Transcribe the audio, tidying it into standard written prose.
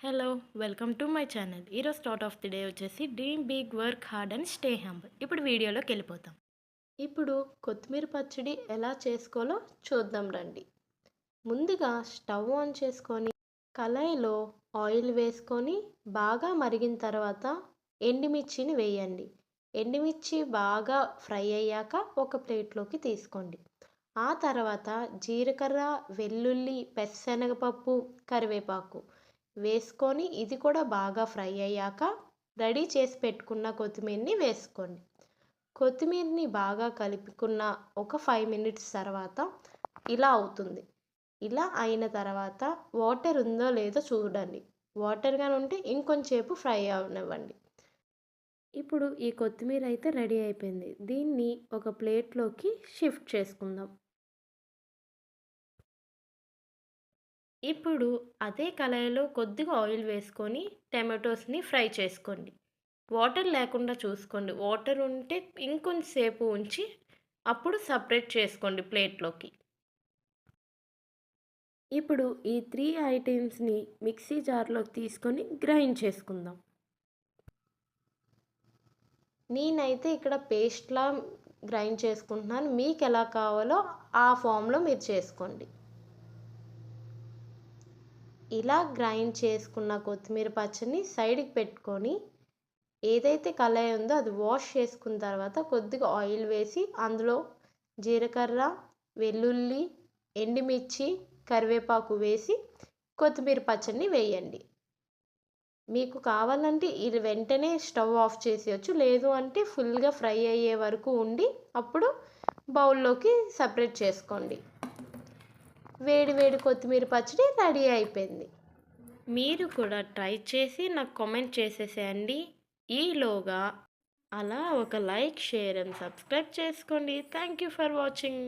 Hello welcome to my channel. ఈరోజు start of the day వచ్చేసి dream big work hard and stay humble. ఇప్పుడు వీడియోలోకి వెళ్ళిపోతాం. ఇప్పుడు కొత్తిమీర పచ్చడి ఎలా చేసుకోవాలో చూద్దాం రండి. ముందుగా స్టవ్ ఆన్ చేసుకొని కళాయిలో ఆయిల్ వేసుకొని బాగా మరిగిన తర్వాత ఎండుమిర్చిని వేయండి. ఎండుమిర్చి బాగా ఫ్రై అయ్యాక ఒక ప్లేట్లోకి తీసుకోండి. ఆ తర్వాత జీలకర్ర, వెల్లుల్లి, పచ్చిశనగపప్పు, కరివేపాకు వేసుకొని ఇది కూడా బాగా ఫ్రై అయ్యాక రెడీ చేసి పెట్టుకున్న కొత్తిమీరని వేసుకోండి. కొత్తిమీరని బాగా కలుపుకున్న ఒక 5 మినిట్స్ తర్వాత ఇలా అవుతుంది. ఇలా అయిన తర్వాత వాటర్ ఉందో లేదో చూడండి. వాటర్ గాని ఉంటే ఇంకొంచేపు ఫ్రై అవనివ్వండి. ఇప్పుడు ఈ కొత్తిమీర అయితే రెడీ అయిపోయింది. దీన్ని ఒక ప్లేట్లోకి షిఫ్ట్ చేసుకుందాం. ఇప్పుడు అదే కళాయిలో కొద్దిగా ఆయిల్ వేసుకొని టమాటోస్ని ఫ్రై చేసుకోండి. వాటర్ లేకుండా చూసుకోండి. వాటర్ ఉంటే ఇంకొంచెంసేపు ఉంచి అప్పుడు సపరేట్ చేసుకోండి ప్లేట్లోకి. ఇప్పుడు ఈ 3 ఐటమ్స్ని మిక్సీ జార్లోకి తీసుకొని గ్రైండ్ చేసుకుందాం. నేనైతే ఇక్కడ పేస్ట్లా గ్రైండ్ చేసుకుంటున్నాను. మీకు ఎలా కావాలో ఆ ఫామ్లో మీరు చేసుకోండి. ఇలా గ్రైండ్ చేసుకున్న కొత్తిమీర పచ్చడిని సైడ్కి పెట్టుకొని ఏదైతే కళాయి ఉందో అది వాష్ చేసుకున్న తర్వాత కొద్దిగా ఆయిల్ వేసి అందులో జీలకర్ర, వెల్లుల్లి, ఎండుమిర్చి, కరివేపాకు వేసి కొత్తిమీర పచ్చడిని వేయండి. మీకు కావాలంటే ఇది వెంటనే స్టవ్ ఆఫ్ చేసేయచ్చు. లేదు అంటే ఫుల్గా ఫ్రై అయ్యే వరకు ఉండి అప్పుడు బౌల్లోకి సపరేట్ చేసుకోండి. వేడి వేడి కొత్తిమీర పచ్చడి రెడీ అయిపోయింది. మీరు కూడా ట్రై చేసి నాకు కామెంట్ చేసేసేయండి. ఈలోగా అలా ఒక లైక్, షేర్ అండ్ సబ్స్క్రైబ్ చేసుకోండి. Thank you for watching.